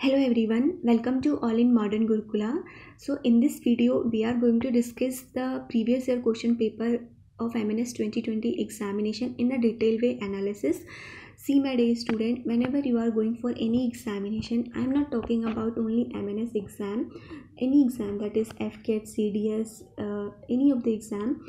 Hello everyone, welcome to All in Modern Gurukula. So in this video we are going to discuss the previous year question paper of MNS 2020 examination in a detailed way analysis. See my dear student, whenever you are going for any examination, I am not talking about only MNS exam, any exam that is FCAT, CDS, any of the exam.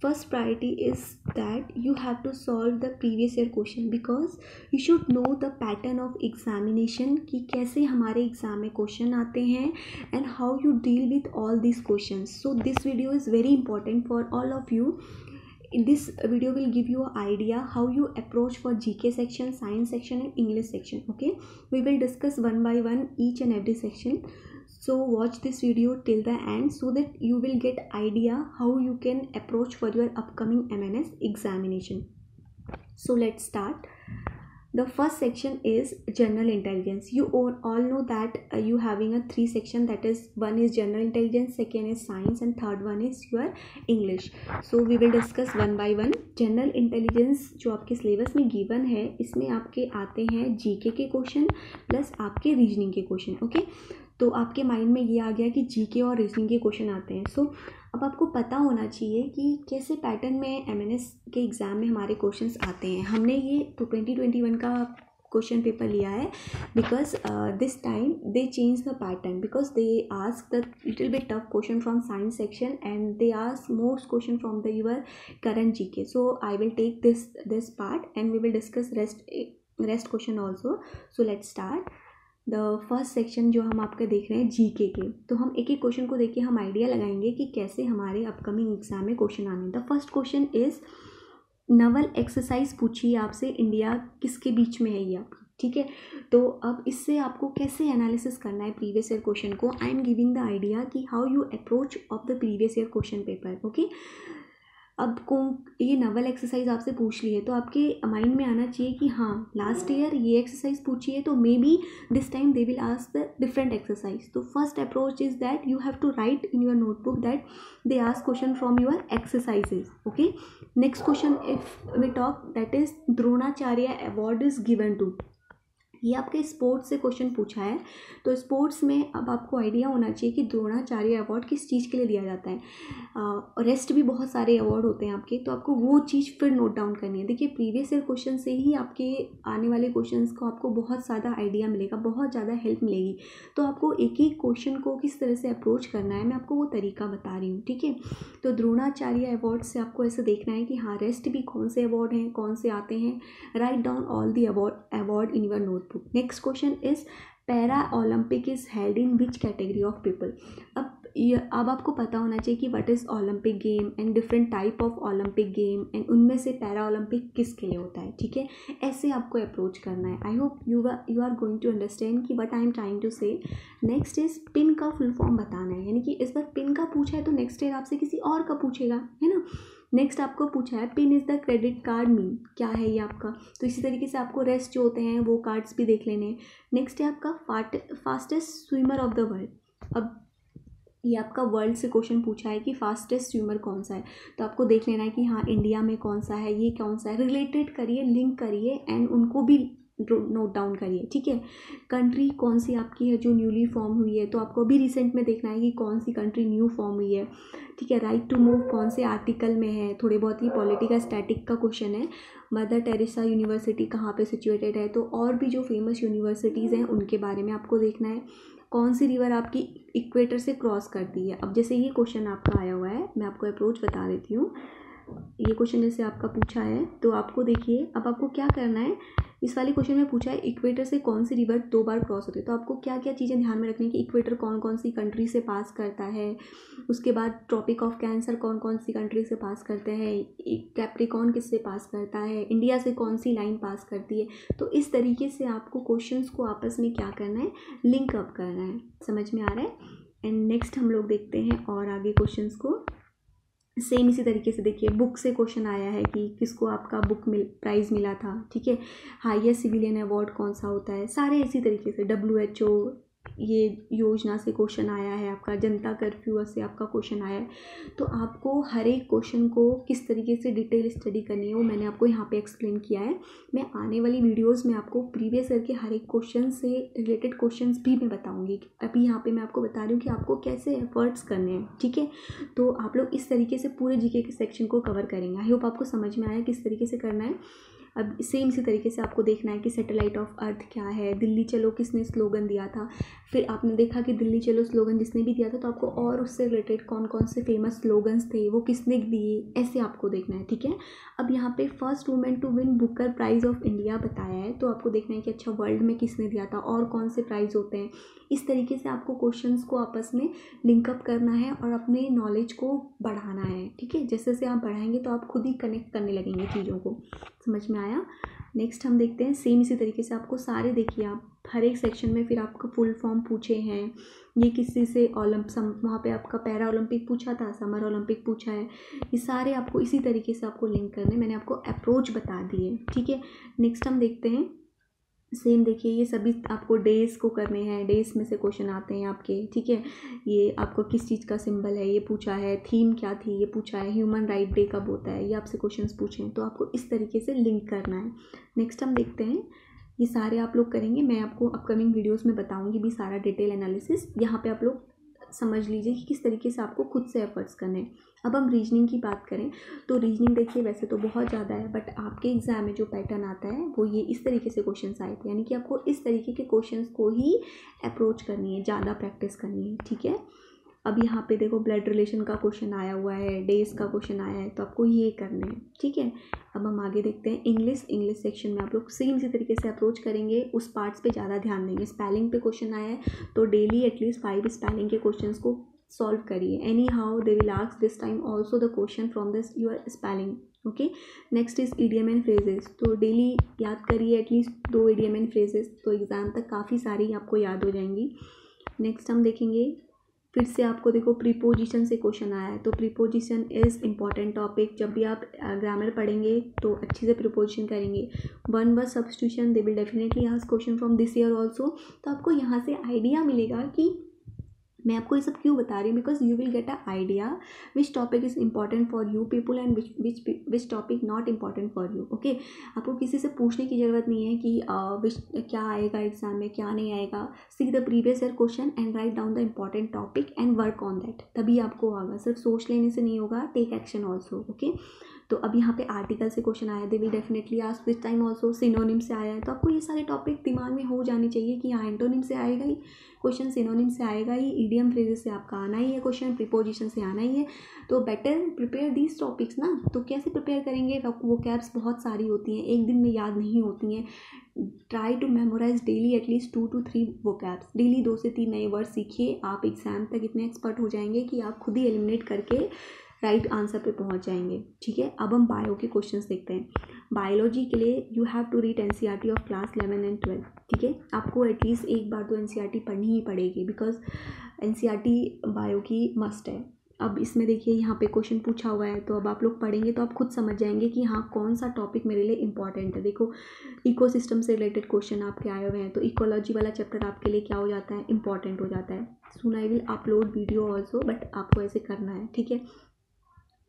First priority is that you have to solve the previous year question because you should know the pattern of examination कि कैसे हमारे exam में question आते हैं and how you deal with all these questions. So this video is very important for all of you. In this video will give you an idea how you approach for GK section, science section and English section. Okay, we will discuss one by one each and every section. So watch this video till the end so that you will get idea how you can approach for your upcoming MNS examination. So let's start. The first section is general intelligence. You all know that you having a three section, that is one is general intelligence, second is science and third one is your English. So we will discuss one by one. General intelligence जो आपके syllabus में given है इसमें आपके आते हैं GK के question plus आपके रीजनिंग के क्वेश्चन. ओके, तो आपके माइंड में ये आ गया कि जीके और रीजनिंग के क्वेश्चन आते हैं. सो अब आपको पता होना चाहिए कि कैसे पैटर्न में एमएनएस के एग्ज़ाम में हमारे क्वेश्चंस आते हैं. हमने ये 2021 का क्वेश्चन पेपर लिया है because this time they change the pattern because they ask the little bit tough question from science section and they ask most question from the your current GK. So I will take this part and we will discuss rest question also. So let's start the first section जो हम आपका देख रहे हैं GK के. तो हम एक एक क्वेश्चन को देख के हम आइडिया लगाएंगे कि कैसे हमारे अपकमिंग एग्जाम में क्वेश्चन आने. The first question is Naval exercise पूछिए आपसे, इंडिया किसके बीच में है ये आपकी. ठीक है, तो अब इससे आपको कैसे एनालिसिस करना है प्रीवियस ईयर क्वेश्चन को. I am giving the idea कि how you approach of the previous year question paper. Okay, अब ये नवल एक्सरसाइज आपसे पूछ ली है तो आपके माइंड में आना चाहिए कि हाँ लास्ट ईयर ये एक्सरसाइज पूछी है तो may be this time they will ask the different exercise. तो first approach is that you have to write in your notebook that they ask question from your exercises. Okay, next question if we talk that is Dronacharya award is given to. ये आपके sports से question पूछा है. तो sports में अब आपको idea होना चाहिए कि द्रोणाचार्य अवार्ड किस चीज़ के लिए दिया जाता है. रेस्ट भी बहुत सारे अवार्ड होते हैं आपके, तो आपको वो चीज़ फिर नोट डाउन करनी है. देखिए प्रीवियस ईयर क्वेश्चन से ही आपके आने वाले क्वेश्चंस को आपको बहुत ज़्यादा आइडिया मिलेगा, बहुत ज़्यादा हेल्प मिलेगी. तो आपको एक एक क्वेश्चन को किस तरह से अप्रोच करना है मैं आपको वो तरीका बता रही हूँ. ठीक है, तो द्रोणाचार्य अवार्ड से आपको ऐसे देखना है कि हाँ रेस्ट भी कौन से अवार्ड हैं, कौन से आते हैं. Write down all the award in your notebook. Next question is para Olympic is held in which category of people. अब आपको पता होना चाहिए कि what is Olympic game and different type of Olympic game and उनमें से para Olympic किसके लिए होता है. ठीक है, ऐसे आपको अप्रोच करना है. I hope you are going to understand कि what I am trying to say. Next is pin का फुल फॉर्म बताना है, यानी कि इस बार पिन का पूछा है तो नेक्स्ट ईयर आपसे किसी और का पूछेगा, है ना. नेक्स्ट आपको पूछा है pin is the credit card mean, क्या है ये आपका. तो इसी तरीके से आपको रेस्ट जो होते हैं वो कार्ड्स भी देख लेने हैं. नेक्स्ट है आपका fastest swimmer of the world. अब ये आपका वर्ल्ड से क्वेश्चन पूछा है कि फास्टेस्ट स्विमर कौन सा है. तो आपको देख लेना है कि हाँ इंडिया में कौन सा है, ये कौन सा है. रिलेटेड करिए, लिंक करिए एंड उनको भी नोट डाउन करिए. ठीक है, कंट्री कौन सी आपकी है जो न्यूली फॉर्म हुई है, तो आपको अभी रिसेंट में देखना है कि कौन सी कंट्री न्यू फॉर्म हुई है. ठीक है, राइट टू मूव कौन से आर्टिकल में है. थोड़े बहुत ही पॉलिटिकल स्टैटिक का क्वेश्चन है. मदर टेरेसा यूनिवर्सिटी कहाँ पे सिचुएटेड है. तो और भी जो फेमस यूनिवर्सिटीज़ हैं उनके बारे में आपको देखना है. कौन सी रिवर आपकी इक्वेटर से क्रॉस करती है. अब जैसे ये क्वेश्चन आपका आया हुआ है, मैं आपको अप्रोच बता देती हूँ. ये क्वेश्चन जैसे आपका पूछा है तो आपको देखिए अब आपको क्या करना है. इस वाले क्वेश्चन में पूछा है इक्वेटर से कौन सी रिवर 2 बार क्रॉस होती है. तो आपको क्या क्या चीज़ें ध्यान में रखनी है कि इक्वेटर कौन कौन सी कंट्री से पास करता है. उसके बाद ट्रॉपिक ऑफ कैंसर कौन कौन सी कंट्री से पास करते हैं. कैप्रिकॉर्न किससे पास करता है. इंडिया से कौन सी लाइन पास करती है. तो इस तरीके से आपको क्वेश्चंस को आपस में क्या करना है, लिंक अप करना है. समझ में आ रहा है. एंड नेक्स्ट हम लोग देखते हैं और आगे क्वेश्चंस को. सेम इसी तरीके से देखिए बुक से क्वेश्चन आया है कि किसको आपका बुक प्राइज़ मिला था. ठीक है, हाईएस्ट सिविलियन अवार्ड कौन सा होता है. सारे इसी तरीके से WHO ये योजना से क्वेश्चन आया है, आपका जनता कर्फ्यू से आपका क्वेश्चन आया है। तो आपको हर एक क्वेश्चन को किस तरीके से डिटेल स्टडी करनी है वो मैंने आपको यहाँ पे एक्सप्लेन किया है। मैं आने वाली वीडियोस में आपको प्रीवियस ईयर के हर एक क्वेश्चन से रिलेटेड क्वेश्चंस भी मैं बताऊँगी। अभी यहाँ पे मैं आपको बता रही हूँ कि आपको कैसे एफर्ट्स करने हैं, ठीक है। तो आप लोग इस तरीके से पूरे जीके के सेक्शन को कवर करेंगे। आई होप आपको समझ में आया किस तरीके से करना है। अब सेम इसी तरीके से आपको देखना है कि सैटेलाइट ऑफ अर्थ क्या है, दिल्ली चलो किसने स्लोगन दिया था। फिर आपने देखा कि दिल्ली चलो स्लोगन जिसने भी दिया था तो आपको और उससे रिलेटेड कौन कौन से फेमस स्लोगन्स थे वो किसने दिए, ऐसे आपको देखना है, ठीक है। अब यहाँ पे first women to win Booker prize of India बताया है, तो आपको देखना है कि अच्छा वर्ल्ड में किसने दिया था और कौन से प्राइज़ होते हैं। इस तरीके से आपको क्वेश्चंस को आपस में लिंकअप करना है और अपने नॉलेज को बढ़ाना है, ठीक है। जैसे जैसे आप बढ़ाएंगे तो आप खुद ही कनेक्ट करने लगेंगे चीज़ों को। समझ में आया। नेक्स्ट हम देखते हैं सेम इसी तरीके से आपको सारे देखिए आप हर एक सेक्शन में फिर आपका फुल फॉर्म पूछे हैं, ये किसी से वहाँ पे आपका पैरा ओलंपिक पूछा था, समर ओलंपिक पूछा है, ये सारे आपको इसी तरीके से आपको लिंक करने, मैंने आपको अप्रोच बता दी है, ठीक है। नेक्स्ट हम देखते हैं सेम देखिए ये सभी आपको डेज को करने हैं, डेज में से क्वेश्चन आते हैं आपके, ठीक है। ये आपको किस चीज़ का सिंबल है ये पूछा है, थीम क्या थी ये पूछा है, ह्यूमन राइट डे कब होता है ये आपसे क्वेश्चंस पूछे हैं, तो आपको इस तरीके से लिंक करना है। नेक्स्ट हम देखते हैं ये सारे आप लोग करेंगे, मैं आपको अपकमिंग वीडियोस में बताऊंगी भी सारा डिटेल एनालिसिस। यहाँ पे आप लोग समझ लीजिए कि किस तरीके से आपको खुद से एफर्ट्स करने हैं। अब हम रीजनिंग की बात करें तो रीजनिंग देखिए वैसे तो बहुत ज़्यादा है, बट आपके एग्जाम में जो पैटर्न आता है वो ये इस तरीके से क्वेश्चंस आए थे, यानी कि आपको इस तरीके के क्वेश्चंस को ही अप्रोच करनी है, ज़्यादा प्रैक्टिस करनी है, ठीक है। अब यहाँ पे देखो ब्लड रिलेशन का क्वेश्चन आया हुआ है, डेज का क्वेश्चन आया है, तो आपको ये करना है, ठीक है। अब हम आगे देखते हैं इंग्लिश सेक्शन में आप लोग सेम इसी तरीके से अप्रोच करेंगे, उस पार्ट्स पे ज़्यादा ध्यान देंगे। स्पेलिंग पे क्वेश्चन आया है तो डेली एटलीस्ट 5 स्पेलिंग के क्वेश्चंस को सॉल्व करिए। Any how they will ask this time also the question from this your spelling, okay. Next is idiom and phrases, तो डेली याद करिए एटलीस्ट 2 ईडियम एंड फ्रेजेस, तो एग्ज़ाम तक काफ़ी सारी आपको याद हो जाएंगी। नेक्स्ट हम देखेंगे फिर से आपको देखो प्रीपोजिशन से क्वेश्चन आया है, तो प्रीपोजिशन इज़ इम्पॉर्टेंट टॉपिक। जब भी आप ग्रामर पढ़ेंगे तो अच्छे से प्रीपोजिशन करेंगे। One word substitution they will definitely ask question from this year also, तो आपको यहाँ से आइडिया मिलेगा कि मैं आपको ये सब क्यों बता रही हूँ, because you will get a idea which topic is important for you people and which topic not important for you, okay. आपको किसी से पूछने की ज़रूरत नहीं है कि क्या आएगा एग्जाम में क्या नहीं आएगा। See the previous year question and write down the important topic and work on that, तभी आपको होगा। सिर्फ सोच लेने से नहीं होगा, टेक एक्शन ऑल्सो, ओके। तो अब यहाँ पे आर्टिकल से क्वेश्चन आया, they will definitely ask this time also. Synonym से आया है, तो आपको ये सारे टॉपिक दिमाग में हो जाने चाहिए कि हाँ एंटोनिम से आएगा ही क्वेश्चन, सिनोनिम से आएगा ही, ईडियम फ्रेजेस से आपका आना ही है क्वेश्चन, प्रीपोजिशन से आना ही है। तो बेटर प्रिपेयर दीज टॉपिक्स ना। तो कैसे प्रिपेयर करेंगे, वो कैप्स बहुत सारी होती हैं, एक दिन में याद नहीं होती हैं। Try to memorize daily at least 2 to 3 वो कैप्स, डेली 2 से 3 नए वर्ड सीखिए। आप एग्जाम तक इतने एक्सपर्ट हो जाएंगे कि आप खुद ही एलिमिनेट करके राइट आंसर पे पहुंच जाएंगे, ठीक है। अब हम बायो के क्वेश्चंस देखते हैं। बायोलॉजी के लिए you have to read NCERT of class 11 and 12, ठीक है। आपको एटलीस्ट एक बार तो एनसीईआरटी पढ़नी ही पड़ेगी, बिकॉज एनसीईआरटी बायो की मस्ट है। अब इसमें देखिए यहाँ पे क्वेश्चन पूछा हुआ है, तो अब आप लोग पढ़ेंगे तो आप खुद समझ जाएंगे कि हाँ कौन सा टॉपिक मेरे लिए इंपॉर्टेंट है। देखो इकोसिस्टम से रिलेटेड क्वेश्चन आपके आए हुए हैं, तो इकोलॉजी वाला चैप्टर आपके लिए क्या हो जाता है, इंपॉर्टेंट हो जाता है। Soon I will upload video also, but आपको ऐसे करना है, ठीक है।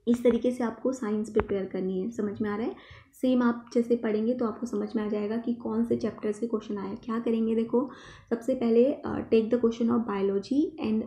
इस तरीके से आपको साइंस प्रिपेयर करनी है, समझ में आ रहा है। सेम आप जैसे पढ़ेंगे तो आपको समझ में आ जाएगा कि कौन से चैप्टर से क्वेश्चन आया। क्या करेंगे, देखो सबसे पहले take the question of biology and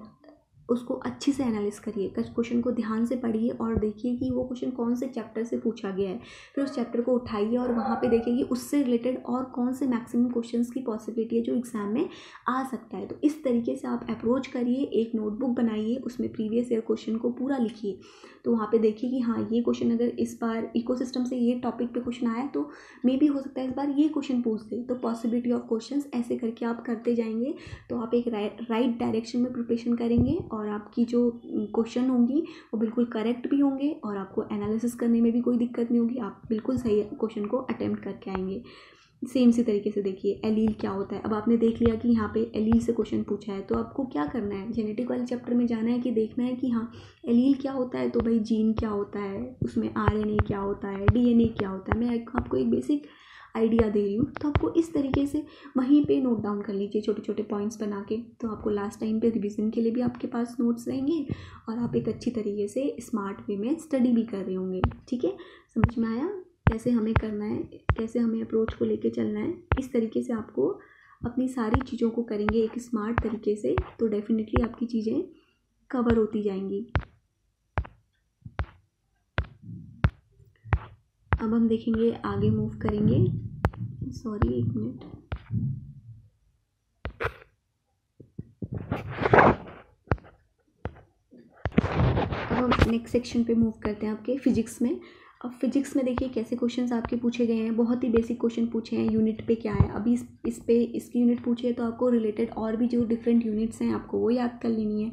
उसको अच्छे से एनालिस करिए, क्वेश्चन को ध्यान से पढ़िए और देखिए कि वो क्वेश्चन कौन से चैप्टर से पूछा गया है। फिर उस चैप्टर को उठाइए और वहाँ पे देखिए कि उससे रिलेटेड और कौन से मैक्सिमम क्वेश्चंस की पॉसिबिलिटी है जो एग्जाम में आ सकता है। तो इस तरीके से आप अप्रोच करिए, एक नोटबुक बनाइए, उसमें प्रीवियस ईयर क्वेश्चन को पूरा लिखिए। तो वहाँ पे देखिए कि हाँ ये क्वेश्चन अगर इस बार इकोसिस्टम से ये टॉपिक पे क्वेश्चन आया तो मे भी हो सकता है इस बार ये क्वेश्चन पूछ दे। तो पॉसिबिलिटी ऑफ क्वेश्चंस ऐसे करके आप करते जाएंगे तो आप एक राइट डायरेक्शन में प्रिपरेशन करेंगे और आपकी जो क्वेश्चन होंगी वो बिल्कुल करेक्ट भी होंगे और आपको एनालिसिस करने में भी कोई दिक्कत नहीं होगी। आप बिल्कुल सही क्वेश्चन को अटेम्प्ट करके आएंगे। सेम सी तरीके से देखिए एलील क्या होता है। अब आपने देख लिया कि यहाँ पे एलील से क्वेश्चन पूछा है, तो आपको क्या करना है, जेनेटिक वाले चैप्टर में जाना है कि देखना है कि हाँ एलील क्या होता है। तो भाई जीन क्या होता है, उसमें आरएनए क्या होता है, डीएनए क्या होता है। मैं आपको एक बेसिक आइडिया दे रही हूँ, तो आपको इस तरीके से वहीं पे नोट डाउन कर लीजिए छोटे छोटे पॉइंट्स बना के, तो आपको लास्ट टाइम पे रिवीजन के लिए भी आपके पास नोट्स रहेंगे और आप एक अच्छी तरीके से स्मार्ट वे में स्टडी भी कर रहे होंगे। ठीक है, समझ में आया कैसे हमें करना है, कैसे हमें अप्रोच को लेके चलना है। इस तरीके से आपको अपनी सारी चीज़ों को करेंगे एक स्मार्ट तरीके से, तो डेफिनेटली आपकी चीज़ें कवर होती जाएंगी। अब हम देखेंगे, आगे मूव करेंगे। सॉरी, एक मिनट। अब हम नेक्स्ट सेक्शन पे मूव करते हैं आपके फिजिक्स में। अब फिजिक्स में देखिए कैसे क्वेश्चंस आपके पूछे गए हैं, बहुत ही बेसिक क्वेश्चन पूछे हैं। यूनिट पे क्या है, अभी इस पे इसकी यूनिट पूछी है, तो आपको रिलेटेड और भी जो डिफरेंट यूनिट्स हैं आपको वो याद कर लेनी है।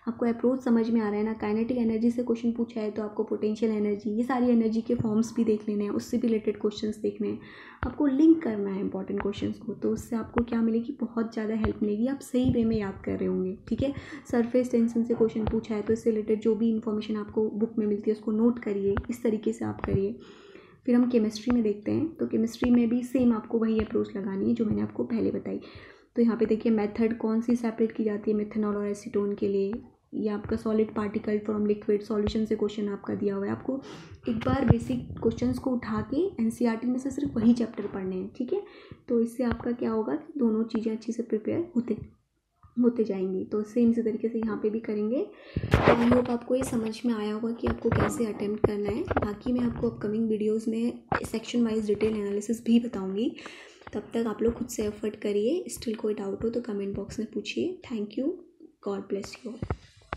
आपको अप्रोच समझ में आ रहा है ना, काइनेटिक एनर्जी से क्वेश्चन पूछा है तो आपको पोटेंशियल एनर्जी, ये सारी एनर्जी के फॉर्म्स भी देख लेने हैं, उससे भी रिलेटेड क्वेश्चंस देखने हैं। आपको लिंक करना है इंपॉर्टेंट क्वेश्चंस को, तो उससे आपको क्या मिलेगी, बहुत ज़्यादा हेल्प मिलेगी, आप सही वे में याद कर रहे होंगे। ठीक है, सरफेस टेंशन से क्वेश्चन पूछा है तो इससे रिलेटेड जो भी इन्फॉर्मेशन आपको बुक में मिलती है उसको नोट करिए, इस तरीके से आप करिए। फिर हम केमिस्ट्री में देखते हैं, तो केमिस्ट्री में भी सेम आपको वही अप्रोच लगानी है जो मैंने आपको पहले बताई। तो यहाँ पे देखिए मेथड कौन सी सेपरेट की जाती है मेथनॉल और एसीटोन के लिए। ये आपका solid particle from liquid solution से क्वेश्चन आपका दिया हुआ है। आपको एक बार बेसिक क्वेश्चंस को उठा के एनसीईआरटी में से सिर्फ वही चैप्टर पढ़ने हैं। ठीक है, तो इससे आपका क्या होगा कि दोनों चीज़ें अच्छे से प्रिपेयर होते जाएंगी। तो सेम इसी तरीके से यहाँ पे भी करेंगे। तो आई होप आपको ये समझ में आया होगा कि आपको कैसे अटेम्प्ट करना है। बाकी मैं आपको अपकमिंग वीडियोस में सेक्शन वाइज डिटेल एनालिसिस भी बताऊंगी। तब तक आप लोग खुद से एफर्ट करिए। स्टिल कोई डाउट हो तो कमेंट बॉक्स में पूछिए। Thank you, God bless you.